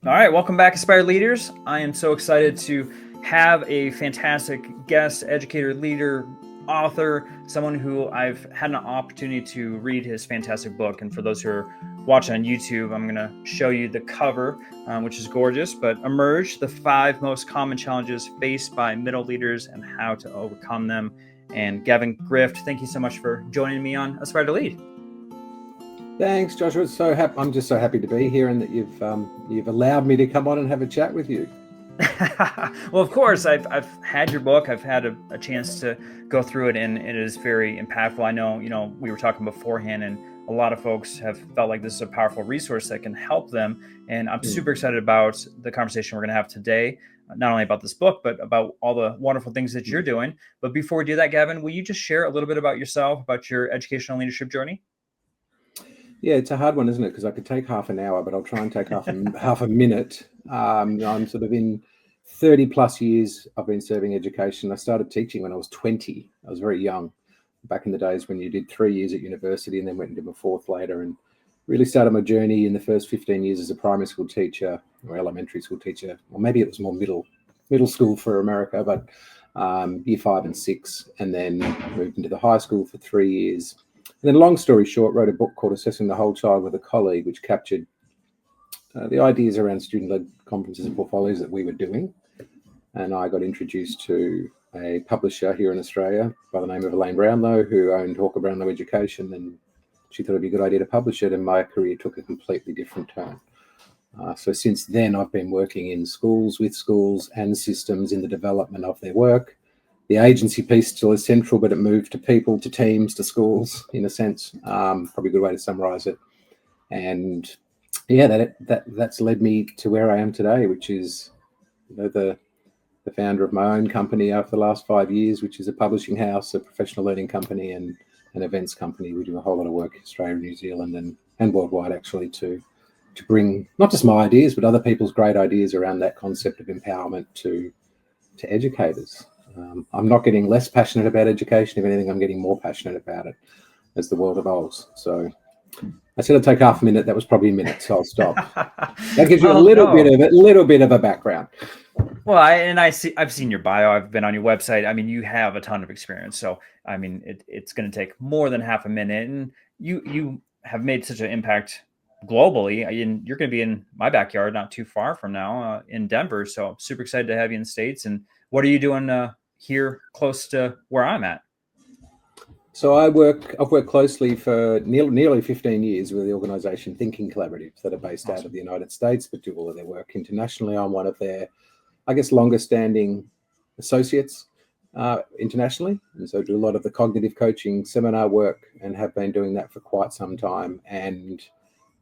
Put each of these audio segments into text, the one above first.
All right, welcome back, Aspired Leaders. I am so excited to have a fantastic guest, educator, leader, author, someone who I've had an opportunity to read his fantastic book. And for those who are watching on YouTube, I'm going to show you the cover, which is gorgeous. But Emerge, the 5 most common challenges faced by middle leaders and how to overcome them. And Gavin Grift, thank you so much for joining me on Aspire to Lead. Thanks, Joshua. I'm just so happy to be here, and that you've allowed me to come on and have a chat with you. Well, of course, I've had your book. I've had a chance to go through it, and it is very impactful. I know, we were talking beforehand, and a lot of folks have felt like this is a powerful resource that can help them. And I'm super excited about the conversation we're going to have today, not only about this book, but about all the wonderful things that you're doing. But before we do that, Gavin, will you just share a little bit about yourself, about your educational leadership journey? Yeah, it's a hard one, isn't it? Because I could take half an hour, but I'll try and take half a minute. I'm sort of in 30 plus years. I've been serving education. I started teaching when I was 20. I was very young, back in the days when you did 3 years at university and then went into my 4th later, and really started my journey in the first 15 years as a primary school teacher or elementary school teacher, or maybe it was more middle school for America, but year 5 and 6, and then moved into the high school for 3 years. And then, long story short, wrote a book called Assessing the Whole Child with a colleague, which captured the ideas around student-led conferences and portfolios that we were doing. And I got introduced to a publisher here in Australia by the name of Elaine Brownlow, who owned Hawker Brownlow Education, and she thought it'd be a good idea to publish it, and my career took a completely different turn. So since then, I've been working in schools, with schools and systems in the development of their work. The agency piece still is central, but it moved to people, to teams, to schools, in a sense. Probably a good way to summarize it. And yeah, that's led me to where I am today, which is the founder of my own company over the last 5 years, which is a publishing house, a professional learning company, and an events company. We do a whole lot of work in Australia, New Zealand, and worldwide, actually, to bring not just my ideas, but other people's great ideas around that concept of empowerment to educators. I'm not getting less passionate about education. If anything, I'm getting more passionate about it as the world evolves. So I said I'd take half a minute. That was probably a minute, so I'll stop. That gives you a little bit of a background. Well, I've seen your bio. I've been on your website. I mean, you have a ton of experience. So, I mean, it's going to take more than half a minute, and you have made such an impact globally. And you're going to be in my backyard not too far from now, in Denver. So I'm super excited to have you in the States. And what are you doing here close to where I'm at? So I've worked closely for nearly 15 years with the organization Thinking Collaborative, that are based out of the United States, but do all of their work internationally. I'm one of their, I guess, longest standing associates internationally. And so do a lot of the cognitive coaching seminar work, and have been doing that for quite some time. And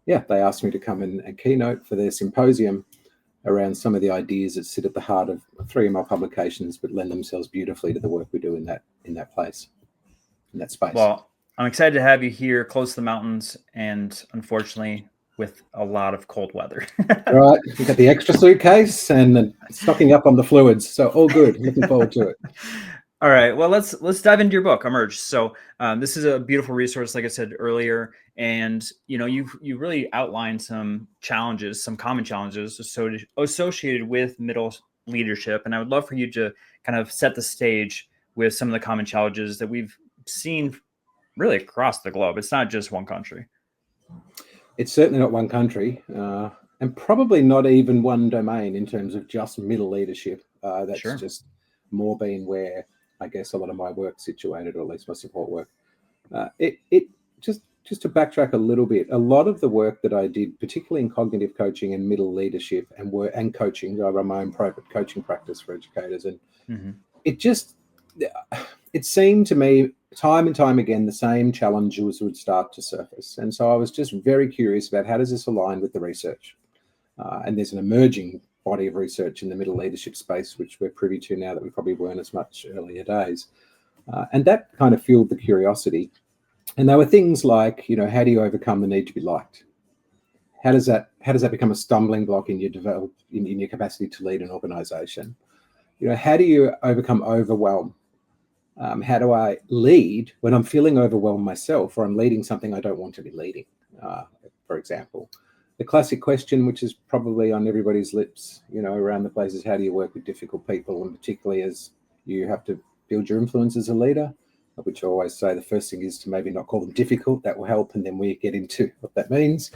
yeah, they asked me to come in and keynote for their symposium around some of the ideas that sit at the heart of 3 of my publications, but lend themselves beautifully to the work we do in that place, in that space. Well, I'm excited to have you here close to the mountains, and unfortunately with a lot of cold weather. Right. We've got the extra suitcase and stocking up on the fluids. So all good. Looking forward to it. All right. Well, let's dive into your book, Emerge. So this is a beautiful resource, like I said earlier, and you really outlined some challenges, some common challenges associated with middle leadership, and I would love for you to kind of set the stage with some of the common challenges that we've seen really across the globe. It's not just one country. It's certainly not one country, and probably not even one domain in terms of just middle leadership. That's sure. Just more been where I guess a lot of my work situated, or at least my support work. Just to backtrack a little bit, a lot of the work that I did, particularly in cognitive coaching and middle leadership and coaching, I run my own private coaching practice for educators, and it seemed to me time and time again the same challenges would start to surface. And so I was just very curious about, how does this align with the research? And there's an emerging body of research in the middle leadership space, which we're privy to now that we probably weren't as much earlier days. And that kind of fueled the curiosity. And there were things like, how do you overcome the need to be liked? How does that become a stumbling block in your capacity to lead an organization? How do you overcome overwhelm? How do I lead when I'm feeling overwhelmed myself, or I'm leading something I don't want to be leading, for example? the classic question, which is probably on everybody's lips, around the place, is how do you work with difficult people, and particularly as you have to build your influence as a leader, which I always say the first thing is to maybe not call them difficult. That will help, and then we get into what that means.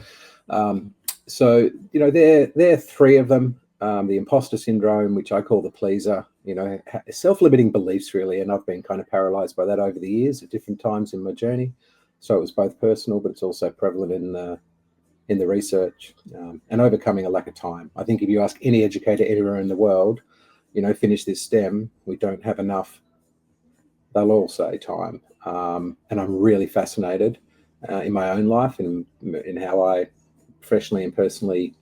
So there are three of them. The imposter syndrome, which I call the pleaser, self-limiting beliefs really, and I've been kind of paralyzed by that over the years at different times in my journey. So it was both personal, but it's also prevalent in the research, and overcoming a lack of time. I think if you ask any educator anywhere in the world, finish this STEM, we don't have enough. They'll all say time. And I'm really fascinated in my own life and in how I professionally and personally,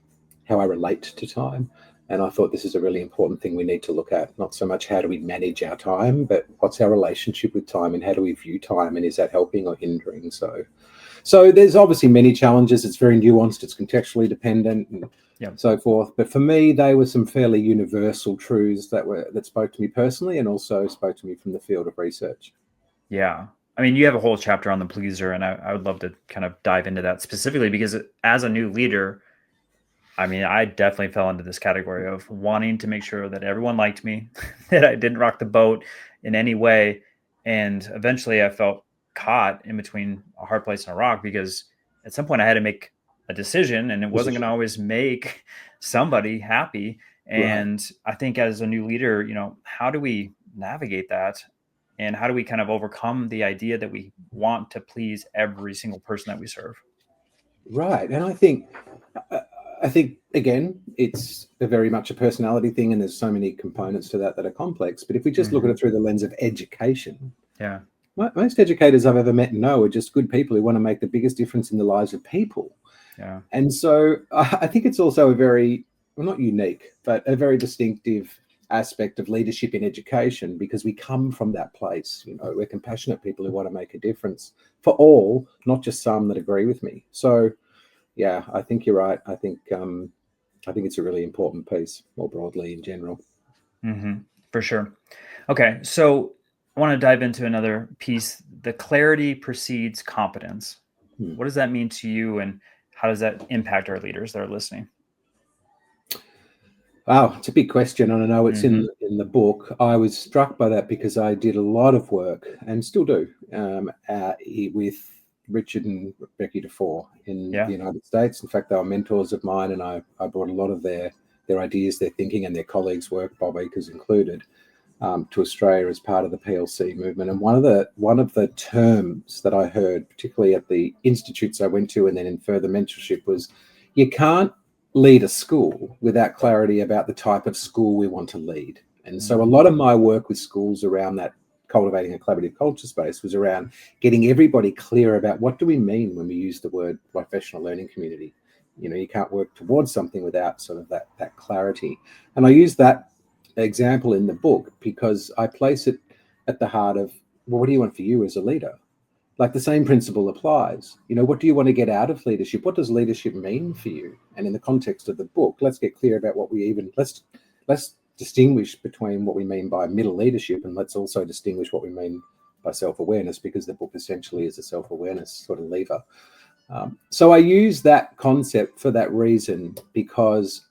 how I relate to time. And I thought this is a really important thing we need to look at. Not so much how do we manage our time, but what's our relationship with time and how do we view time, and is that helping or hindering? So there's obviously many challenges. It's very nuanced. It's contextually dependent and so forth. But for me, they were some fairly universal truths that spoke to me personally and also spoke to me from the field of research. Yeah. I mean, you have a whole chapter on the pleaser, and I would love to kind of dive into that specifically because as a new leader, I mean, I definitely fell into this category of wanting to make sure that everyone liked me, that I didn't rock the boat in any way. And eventually I felt caught in between a hard place and a rock because at some point I had to make a decision, and it wasn't going to always make somebody happy. And right. I think as a new leader, how do we navigate that? And how do we kind of overcome the idea that we want to please every single person that we serve? Right. And I think again, it's very much a personality thing, and there's so many components to that are complex. But if we just look at it through the lens of education, most educators I've ever met and know are just good people who want to make the biggest difference in the lives of people. Yeah. And so I think it's also a very, well, not unique, but a very distinctive aspect of leadership in education, because we come from that place. We're compassionate people who want to make a difference for all, not just some that agree with me. So yeah, I think you're right. I think it's a really important piece more broadly in general. For sure. Okay, so I want to dive into another piece. The clarity precedes competence. What does that mean to you, and how does that impact our leaders that are listening? Wow, it's a big question, and I know it's in the book. I was struck by that because I did a lot of work, and still do, with Richard and Becky DeFore in the United States. In fact, they were mentors of mine, and I brought a lot of their ideas, their thinking, and their colleagues' work, Bob Akers included, to Australia as part of the PLC movement. And one of the terms that I heard, particularly at the institutes I went to and then in further mentorship, was you can't lead a school without clarity about the type of school we want to lead. And so a lot of my work with schools around that cultivating a collaborative culture space was around getting everybody clear about what do we mean when we use the word professional learning community. You can't work towards something without sort of that clarity. And I use that example in the book because I place it at the heart of, well, what do you want for you as a leader? Like the same principle applies. What do you want to get out of leadership? What does leadership mean for you? And in the context of the book, let's get clear about what let's distinguish between what we mean by middle leadership, and let's also distinguish what we mean by self-awareness, because the book essentially is a self-awareness sort of lever. So I use that concept for that reason, because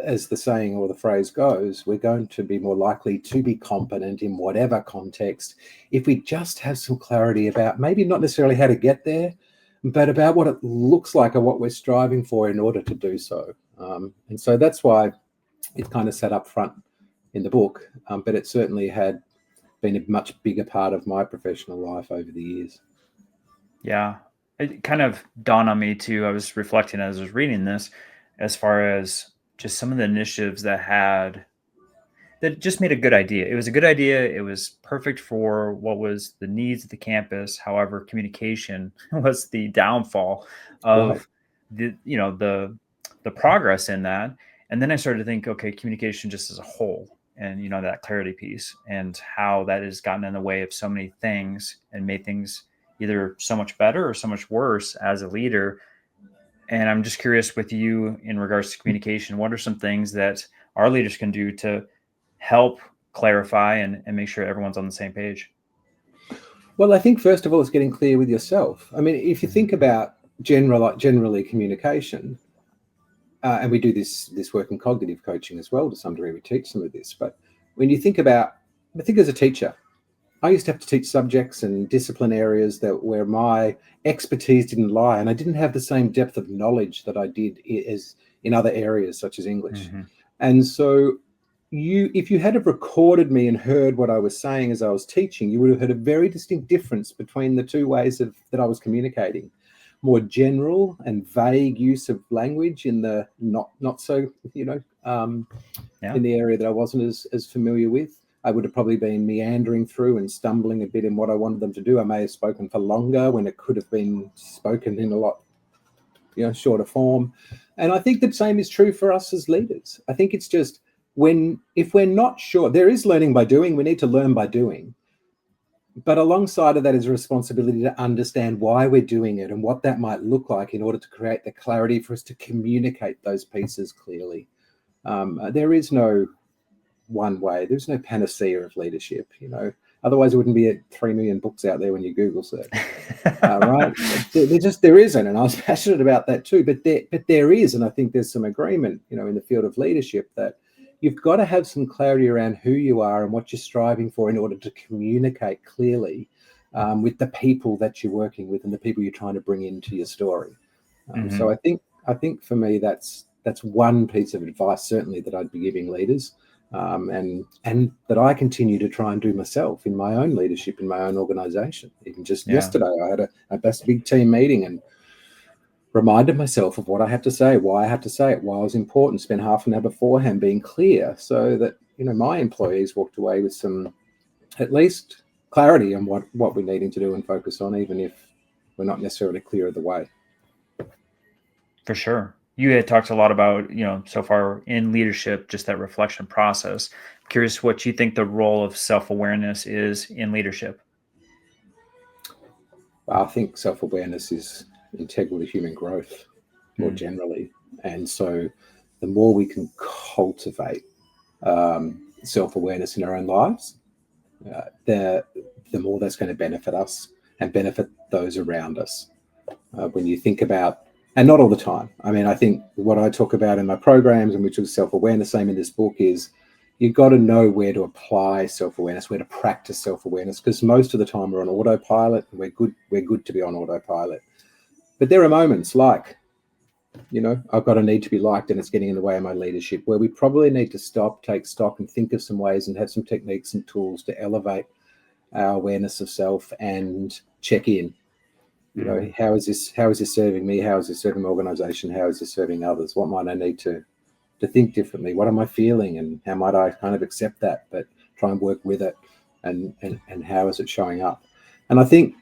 as the saying or the phrase goes, we're going to be more likely to be competent in whatever context if we just have some clarity about maybe not necessarily how to get there, but about what it looks like or what we're striving for in order to do so. And so that's why it kind of sat up front in the book, but it certainly had been a much bigger part of my professional life over the years. Yeah, it kind of dawned on me too. I was reflecting as I was reading this, as far as just some of the initiatives that just made a good idea. It was a good idea. It was perfect for what was the needs of the campus. However, communication was the downfall of the progress in that. And then I started to think, okay, communication just as a whole, and that clarity piece, and how that has gotten in the way of so many things and made things either so much better or so much worse as a leader. And I'm just curious with you in regards to communication, what are some things that our leaders can do to help clarify and make sure everyone's on the same page? Well, I think first of all, it's getting clear with yourself. I mean, if you think about generally communication, and we do this work in cognitive coaching as well to some degree. We teach some of this, but when you think about, I think as a teacher, I used to have to teach subjects and discipline areas where my expertise didn't lie, and I didn't have the same depth of knowledge that I did as in other areas such as English. Mm-hmm. And so if you had have recorded me and heard what I was saying as I was teaching, you would have heard a very distinct difference between the two ways that I was communicating. More general and vague use of language in the not so, in the area that I wasn't as familiar with. I would have probably been meandering through and stumbling a bit in what I wanted them to do. I may have spoken for longer when it could have been spoken in a lot, shorter form. And I think the same is true for us as leaders. I think it's just if we're not sure, there is learning by doing. We need to learn by doing. But alongside of that is a responsibility to understand why we're doing it and what that might look like in order to create the clarity for us to communicate those pieces clearly. There is no one way. There's no panacea of leadership, Otherwise, there wouldn't be 3 million books out there when you Google search, right? There isn't, and I was passionate about that too. But there is, and I think there's some agreement, in the field of leadership that you've got to have some clarity around who you are and what you're striving for in order to communicate clearly with the people that you're working with and the people you're trying to bring into your story. So I think for me that's one piece of advice certainly that I'd be giving leaders. And that I continue to try and do myself in my own leadership, in my own organization. Even just yesterday, I had a big team meeting and reminded myself of what I had to say, why I had to say it, why it was important, spend half an hour beforehand being clear so that, my employees walked away with some, at least clarity on what we're needing to do and focus on, even if we're not necessarily clear of the way. For sure. You had talked a lot about, so far in leadership, just that reflection process. Curious what you think the role of self-awareness is in leadership. I think self-awareness is integral to human growth more generally. And so the more we can cultivate self-awareness in our own lives, the more that's going to benefit us and benefit those around us. When you think about, and not all the time. I mean, I think what I talk about in my programs, and which is self-awareness, same in this book, is you've got to know where to apply self-awareness, where to practice self-awareness, because most of the time we're on autopilot, and we're good to be on autopilot. But there are moments like, I've got a need to be liked and it's getting in the way of my leadership, where we probably need to stop, take stock and think of some ways and have some techniques and tools to elevate our awareness of self and check in. How is this serving me? How is this serving my organization? How is this serving others? What might I need to think differently? What am I feeling? And how might I kind of accept that, but try and work with it? And how is it showing up? And I think,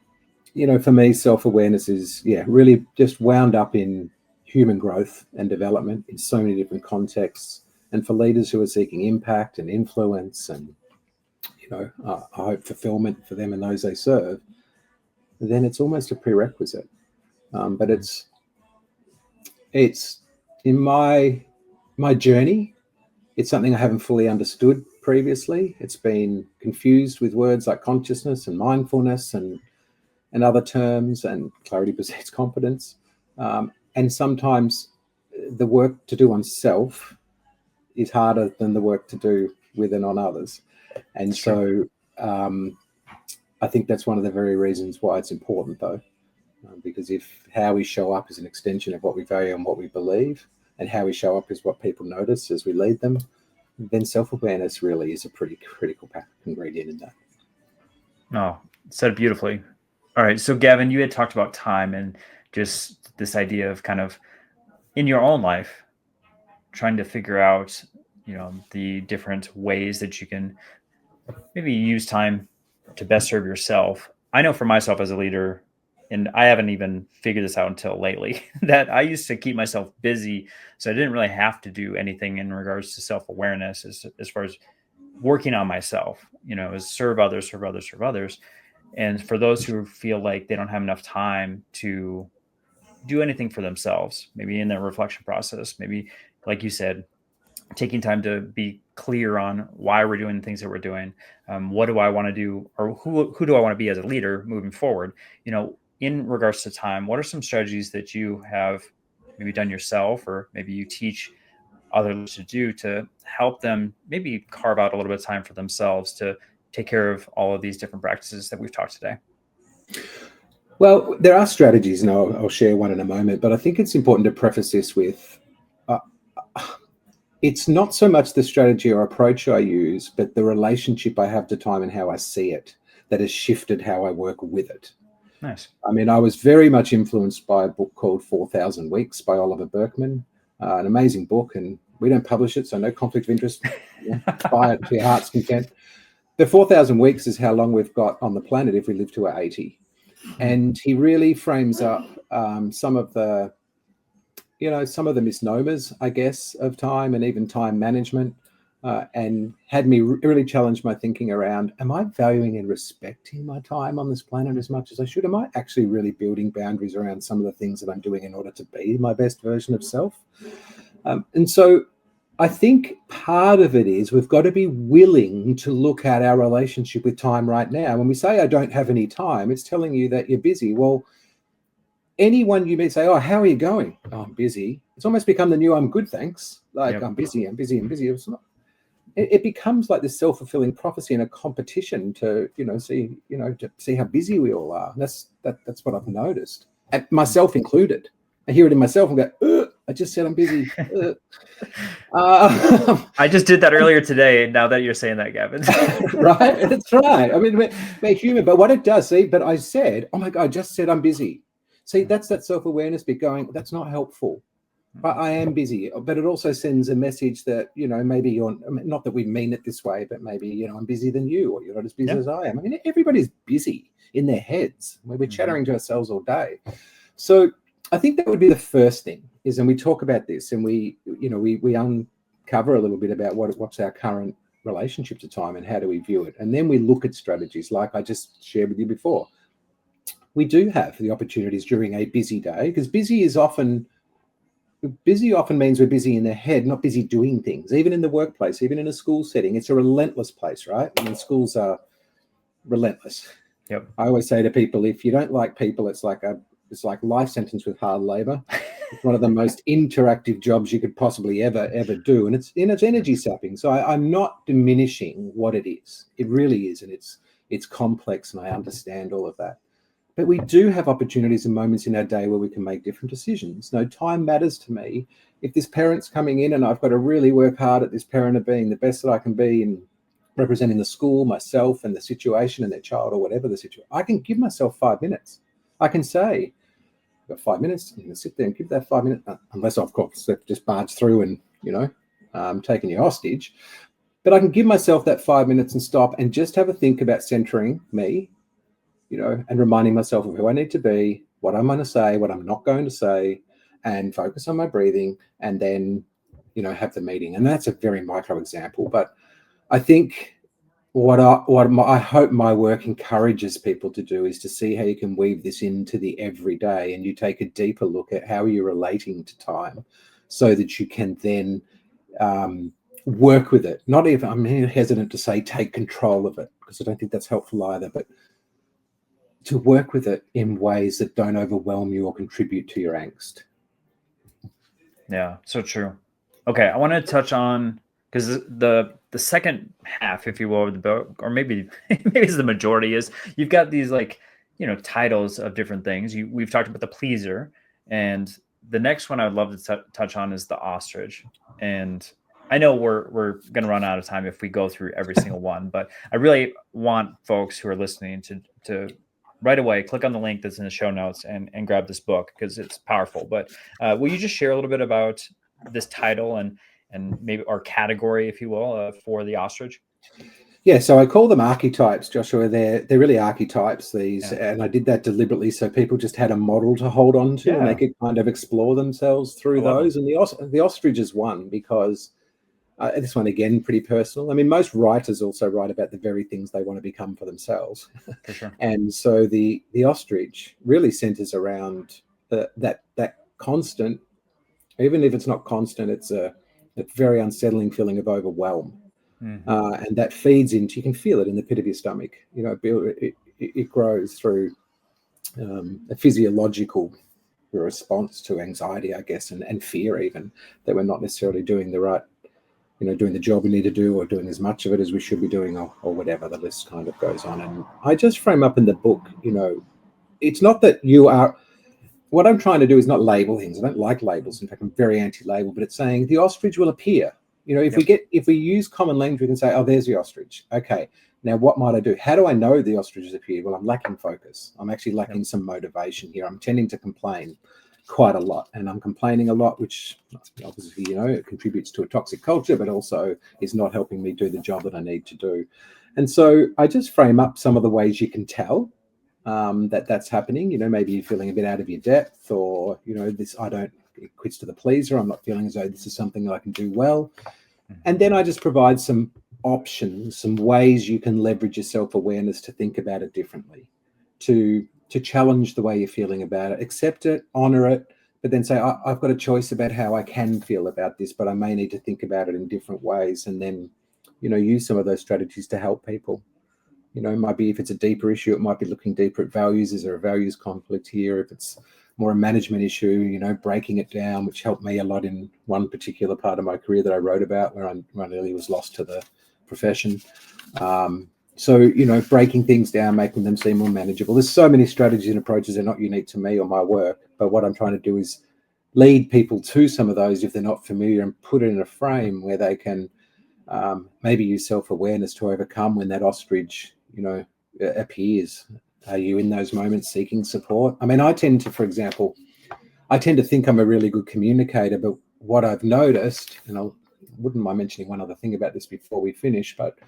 for me, self-awareness is, really just wound up in human growth and development in so many different contexts. And for leaders who are seeking impact and influence and, I hope fulfillment for them and those they serve, then it's almost a prerequisite. But it's in my journey, it's something I haven't fully understood previously. It's been confused with words like consciousness and mindfulness and other terms, and clarity precedes competence. And sometimes the work to do on self is harder than the work to do with and on others. And so I think that's one of the very reasons why it's important, though, because if how we show up is an extension of what we value and what we believe, and how we show up is what people notice as we lead them, then self-awareness really is a pretty critical ingredient in that. Oh, said beautifully. All right. So, Gavin, you had talked about time and just this idea of kind of in your own life, trying to figure out, the different ways that you can maybe use time to best serve yourself. I know for myself as a leader, and I haven't even figured this out until lately, that I used to keep myself busy. So I didn't really have to do anything in regards to self-awareness as far as working on myself, is serve others, serve others, serve others. And for those who feel like they don't have enough time to do anything for themselves, maybe in their reflection process, maybe, like you said, taking time to be clear on why we're doing the things that we're doing. What do I want to do, or who do I want to be as a leader moving forward? In regards to time, what are some strategies that you have maybe done yourself, or maybe you teach others to do to help them maybe carve out a little bit of time for themselves to take care of all of these different practices that we've talked today? Well, there are strategies, and I'll share one in a moment, but I think it's important to preface this with it's not so much the strategy or approach I use, but the relationship I have to time and how I see it that has shifted how I work with it. Nice. I mean, I was very much influenced by a book called 4,000 Weeks by Oliver Burkeman, an amazing book, and we don't publish it, so no conflict of interest. Buy it to your heart's content. The 4,000 weeks is how long we've got on the planet if we live to our 80. And he really frames up some of the misnomers, I guess, of time and even time management, and had me really challenge my thinking around, am I valuing and respecting my time on this planet as much as I should? Am I actually really building boundaries around some of the things that I'm doing in order to be my best version of self? And so I think part of it is we've got to be willing to look at our relationship with time right now. When we say, I don't have any time, it's telling you that you're busy. Well, anyone you may say, oh, how are you going? Oh, I'm busy. It's almost become the new I'm good, thanks. Like, yep. I'm busy. It's not, it becomes like this self-fulfilling prophecy and a competition to, see how busy we all are. And that's what I've noticed, and myself included. I hear it in myself and go, I just said I'm busy. I just did that earlier today. Now that you're saying that, Gavin. Right? That's right. I mean, we're human, but what it does, but I said, oh my God, I just said I'm busy. See, that's that self-awareness bit going, that's not helpful. But I am busy. But it also sends a message that, maybe you're, not that we mean it this way, but maybe, I'm busier than you, or you're not as busy as I am. I mean, everybody's busy in their heads. We're chattering to ourselves all day. So I think that would be the first thing is, and we talk about this and we uncover a little bit about what's our current relationship to time and how do we view it. And then we look at strategies like I just shared with you before. We do have the opportunities during a busy day, because busy often means we're busy in the head, not busy doing things. Even in the workplace, even in a school setting, it's a relentless place, right? I mean, schools are relentless. Yep. I always say to people, if you don't like people, it's like life sentence with hard labor. It's one of the most interactive jobs you could possibly ever do, and it's energy sapping. So I'm not diminishing what it is. It really is, and it's complex, and I understand all of that. But we do have opportunities and moments in our day where we can make different decisions. No, time matters to me. If this parent's coming in and I've got to really work hard at this parent of being the best that I can be and representing the school, myself, and the situation and their child, or whatever the situation, I can give myself 5 minutes. I can say, I've got 5 minutes. I'm going to sit there and give that 5 minutes, unless, of course, they've just barged through and taken you hostage. But I can give myself that 5 minutes and stop and just have a think about centering me, and reminding myself of who I need to be, what I'm going to say, what I'm not going to say, and focus on my breathing, and then, have the meeting. And that's a very micro example, but I think what I hope my work encourages people to do is to see how you can weave this into the everyday, and you take a deeper look at how you're relating to time, so that you can then work with it. Not even, I'm hesitant to say take control of it, because I don't think that's helpful either, but to work with it in ways that don't overwhelm you or contribute to your angst. Yeah, so true. Okay, I want to touch on, because the second half, if you will, of the book, or maybe it's the majority, is you've got these titles of different things. We've talked about the pleaser, and the next one I would love to touch on is the ostrich. And I know we're going to run out of time if we go through every single one, but I really want folks who are listening to right away click on the link that's in the show notes and grab this book, because it's powerful. But will you just share a little bit about this title and maybe our category, if you will, for the ostrich? Yeah, so I call them archetypes, Joshua. They're really archetypes, these, and I did that deliberately so people just had a model to hold on to, and they could kind of explore themselves through those. And the ostrich is one, because this one, again, pretty personal. I mean, most writers also write about the very things they want to become for themselves. For sure. And so the ostrich really centers around that constant, even if it's not constant, it's a very unsettling feeling of overwhelm. Mm-hmm. And that feeds into, you can feel it in the pit of your stomach. It grows through a physiological response to anxiety, I guess, and fear even, that we're not necessarily doing the right, doing the job we need to do, or doing as much of it as we should be doing, or whatever. The list kind of goes on. And I just frame up in the book, it's not that you are, what I'm trying to do is not label things. I don't like labels. In fact, I'm very anti-label, but it's saying the ostrich will appear. If we use common language, we can say, oh, there's the ostrich. Okay, now what might I do? How do I know the ostrich has appeared? Well, I'm lacking focus. I'm actually lacking some motivation here. I'm tending to complain quite a lot, and I'm complaining a lot, which obviously, it contributes to a toxic culture, but also is not helping me do the job that I need to do. And so I just frame up some of the ways you can tell that's happening. Maybe you're feeling a bit out of your depth, or it quits to the pleaser. I'm not feeling as though this is something that I can do well. And then I just provide some options, some ways you can leverage your self-awareness to think about it differently, to challenge the way you're feeling about it, accept it, honor it, but then say, I've got a choice about how I can feel about this, but I may need to think about it in different ways. And then, use some of those strategies to help people. It might be, if it's a deeper issue, it might be looking deeper at values. Is there a values conflict here? If it's more a management issue, breaking it down, which helped me a lot in one particular part of my career that I wrote about, where I really was lost to the profession. So, breaking things down, making them seem more manageable. There's so many strategies and approaches that are not unique to me or my work. But what I'm trying to do is lead people to some of those if they're not familiar, and put it in a frame where they can maybe use self-awareness to overcome when that ostrich, appears. Are you in those moments seeking support? I mean, I tend to think I'm a really good communicator, but what I've noticed, and I wouldn't mind mentioning one other thing about this before we finish, but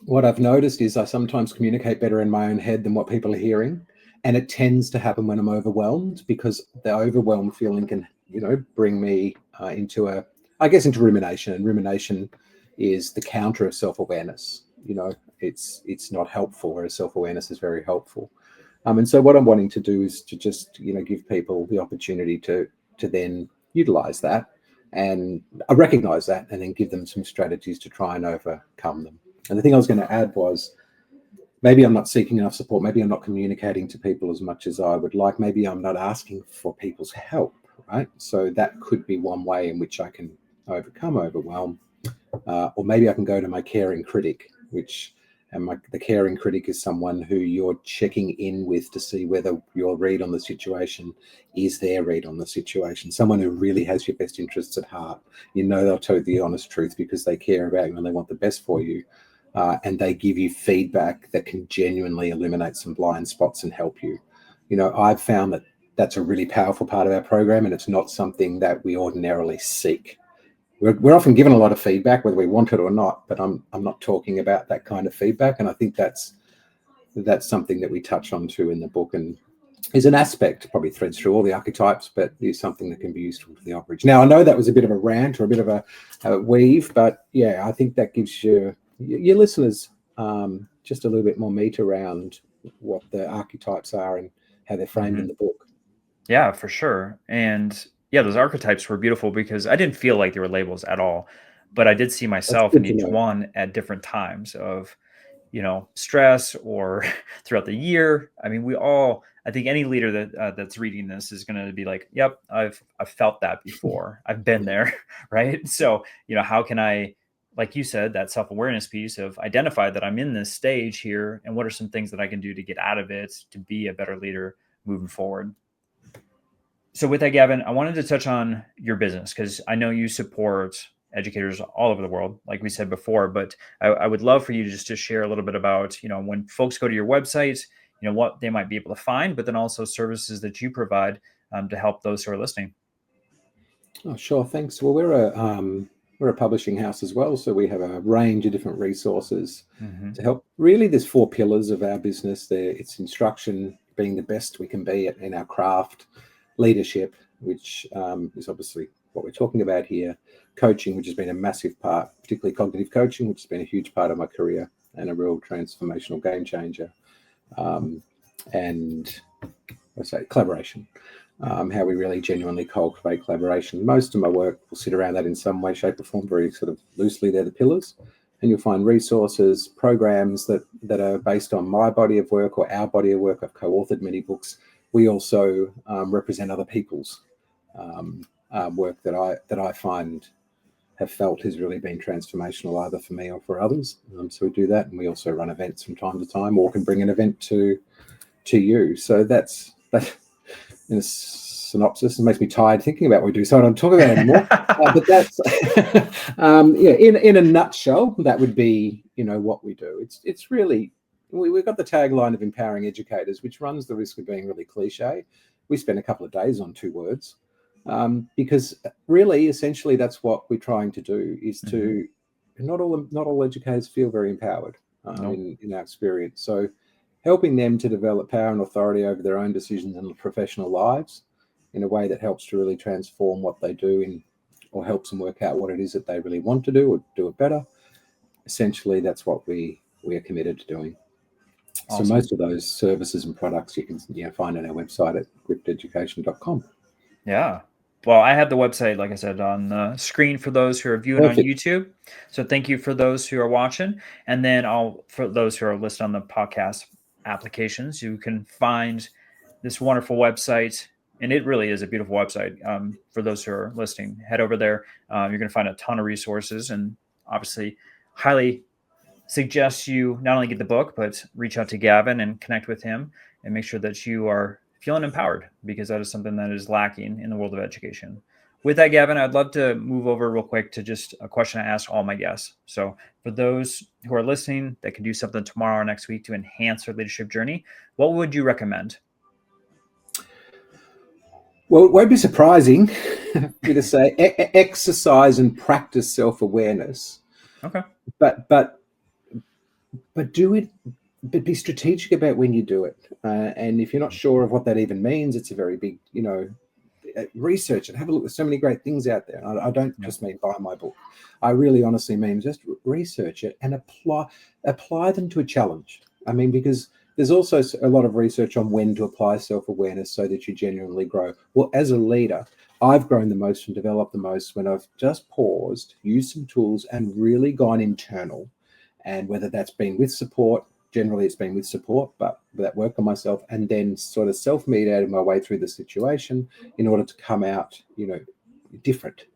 what I've noticed is I sometimes communicate better in my own head than what people are hearing. And it tends to happen when I'm overwhelmed, because the overwhelmed feeling can, bring me into rumination. And rumination is the counter of self-awareness. It's not helpful, whereas self-awareness is very helpful. And so what I'm wanting to do is to just, give people the opportunity to then utilize that and recognize that, and then give them some strategies to try and overcome them. And the thing I was going to add was, maybe I'm not seeking enough support. Maybe I'm not communicating to people as much as I would like. Maybe I'm not asking for people's help, right? So that could be one way in which I can overcome overwhelm. Or maybe I can go to my caring critic, the caring critic is someone who you're checking in with to see whether your read on the situation is their read on the situation. Someone who really has your best interests at heart. They'll tell you the honest truth because they care about you and they want the best for you. And they give you feedback that can genuinely eliminate some blind spots and help you. I've found that that's a really powerful part of our program, and it's not something that we ordinarily seek. We're often given a lot of feedback, whether we want it or not, but I'm not talking about that kind of feedback. And I think that's something that we touch on too in the book, and is an aspect, probably threads through all the archetypes, but is something that can be useful to the Ostrich. Now, I know that was a bit of a rant or a bit of a weave, but yeah, I think that gives your listeners just a little bit more meat around what the archetypes are and how they're framed in the book. Yeah, for sure. And yeah, those archetypes were beautiful because I didn't feel like they were labels at all, but I did see myself in each one at different times of, stress or throughout the year. I mean, I think any leader that's reading this is going to be like, yep, I've felt that before. I've been there. Right. So, how can I, like you said, that self-awareness piece of identify that I'm in this stage here, and what are some things that I can do to get out of it to be a better leader moving forward. So with that, Gavin, I wanted to touch on your business because I know you support educators all over the world, like we said before, but I would love for you just to share a little bit about, when folks go to your website, what they might be able to find, but then also services that you provide to help those who are listening. Oh, sure. Thanks. Well, we're a publishing house as well, so we have a range of different resources to help. Really, there's 4 pillars of our business. It's instruction, being the best we can be in our craft; leadership, which is obviously what we're talking about here; coaching, which has been a massive part, particularly cognitive coaching, which has been a huge part of my career and a real transformational game changer; and let's say collaboration. How we really genuinely cultivate collaboration. Most of my work will sit around that in some way, shape, or form, very sort of loosely. They're the pillars. And you'll find resources, programs that are based on my body of work or our body of work. I've co-authored many books we also represent other people's work that I find have felt has really been transformational, either for me or for others. So we do that, and we also run events from time to time, or can bring an event to you. So that's in a synopsis. It makes me tired thinking about what we do, so I don't talk about it anymore. But that's in a nutshell, that would be what we do. It's really, we've got the tagline of empowering educators, which runs the risk of being really cliche. We spend a couple of days on 2 words, because really, essentially, that's what we're trying to do, is to not all educators feel very empowered in our experience. So helping them to develop power and authority over their own decisions and professional lives in a way that helps to really transform what they do or helps them work out what it is that they really want to do or do it better. Essentially, that's what we are committed to doing. Awesome. So most of those services and products you can find on our website at grifteducation.com. Yeah. Well, I have the website, like I said, on the screen for those who are viewing on YouTube. So thank you for those who are watching. And then for those who are listed on the podcast applications, you can find this wonderful website. And it really is a beautiful website. For those who are listening, head over there. You're going to find a ton of resources, and obviously highly suggest you not only get the book, but reach out to Gavin and connect with him and make sure that you are feeling empowered, because that is something that is lacking in the world of education. With that, Gavin, I'd love to move over real quick to just a question I ask all my guests. So for those who are listening that can do something tomorrow or next week to enhance their leadership journey, what would you recommend? Well, it won't be surprising for me to say exercise and practice self-awareness. Okay. But do it, but be strategic about when you do it. And if you're not sure of what that even means, it's a very big, research and have a look. There's so many great things out there. I don't just mean buy my book. I really honestly mean just research it and apply them to a challenge. I mean, because there's also a lot of research on when to apply self-awareness so that you genuinely grow. Well, as a leader, I've grown the most and developed the most when I've just paused, used some tools, and really gone internal. And whether that's been with support, generally it's been with support, but that work on myself, and then sort of self-mediated my way through the situation in order to come out, different,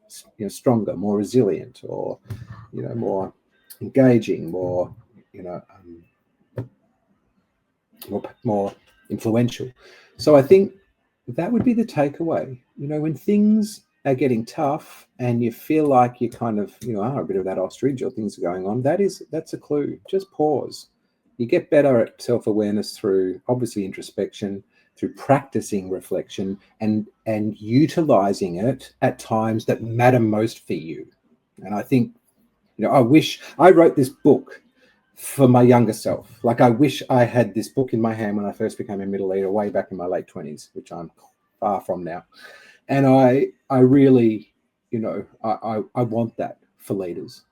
stronger, more resilient, or, more engaging, more, more influential. So I think that would be the takeaway. When things are getting tough and you feel like you kind of, are a bit of that ostrich or things are going on, that's a clue. Just pause. You get better at self-awareness through obviously introspection, through practicing reflection and utilizing it at times that matter most for you. And I think, I wish I wrote this book for my younger self. Like, I wish I had this book in my hand when I first became a middle leader way back in my late 20s, which I'm far from now. And I really, I want that for leaders.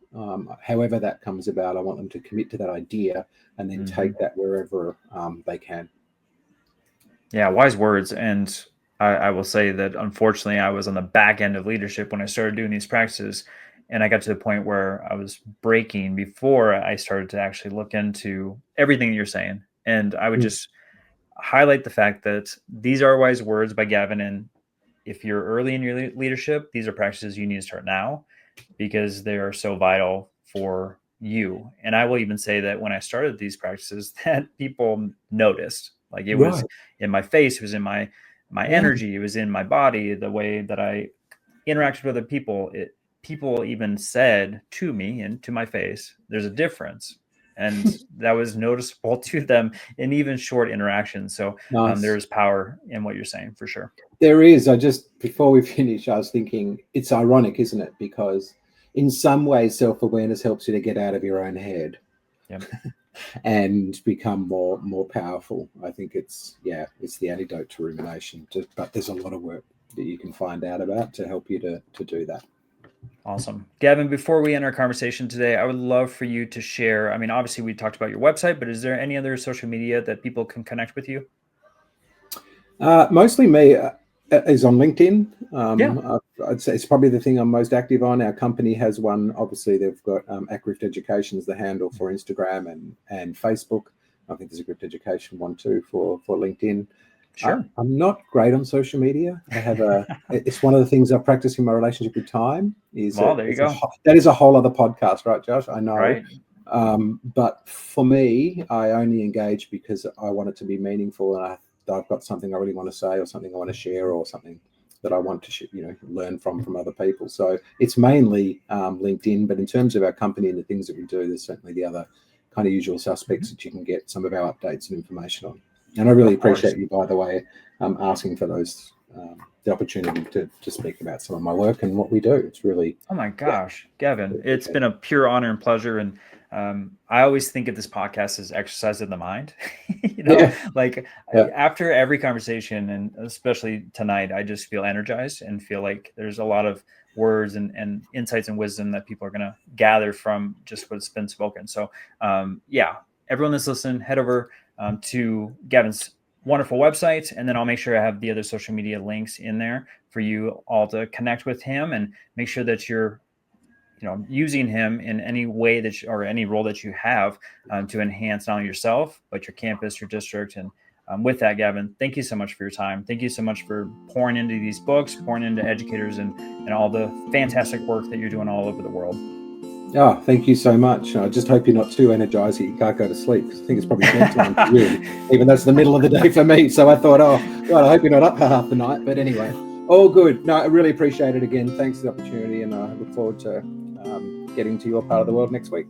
However that comes about, I want them to commit to that idea and then take that wherever they can. Yeah, wise words. And I will say that unfortunately I was on the back end of leadership when I started doing these practices. And I got to the point where I was breaking before I started to actually look into everything that you're saying. And I would just highlight the fact that these are wise words by Gavin. And if you're early in your leadership, these are practices you need to start now, because they are so vital for you. And I will even say that when I started these practices, that people noticed. Like, it was in my face, it was in my energy, it was in my body, the way that I interacted with other people. People even said to me and to my face, there's a difference. And that was noticeable to them in even short interactions. So there's power in what you're saying, for sure. There is. Before we finish, I was thinking it's ironic, isn't it? Because in some ways, self-awareness helps you to get out of your own head and become more powerful. I think it's the antidote to rumination. But there's a lot of work that you can find out about to help you to do that. Awesome. Gavin, before we end our conversation today, I would love for you to share, I mean, obviously we talked about your website, but is there any other social media that people can connect with you? Mostly me is on LinkedIn. I'd say it's probably the thing I'm most active on. Our company has one. Obviously, they've got Grift Education as the handle for Instagram and Facebook. I think there's a Grift Education one too for LinkedIn. Sure. I'm not great on social media. It's one of the things I practice in my relationship with time. Well, there you go. That is a whole other podcast, right, Josh? I know. Right. But for me, I only engage because I want it to be meaningful, and I've got something I really want to say, or something I want to share, or something that I want to learn from other people. So it's mainly LinkedIn. But in terms of our company and the things that we do, there's certainly the other kind of usual suspects that you can get some of our updates and information on. And I really appreciate you, by the way, asking for those the opportunity to speak about some of my work and what we do. It's really, oh my gosh, Gavin, it's been a pure honor and pleasure. And I always think of this podcast as exercise of the mind. After every conversation, and especially tonight, I just feel energized and feel like there's a lot of words and insights and wisdom that people are going to gather from just what's been spoken. So everyone that's listening, head over to Gavin's wonderful website, and then I'll make sure I have the other social media links in there for you all to connect with him, and make sure that you're using him in any way or any role that you have to enhance not only yourself but your campus, your district. And with that, Gavin, thank you so much for your time. Thank you so much for pouring into these books, pouring into educators, and all the fantastic work that you're doing all over the world. Oh, thank you so much. I just hope you're not too energized that you can't go to sleep, because I think it's probably bedtime for you, even though it's the middle of the day for me. So I thought, oh, God, I hope you're not up for half the night. But anyway, all good. No, I really appreciate it again. Thanks for the opportunity, and I look forward to getting to your part of the world next week.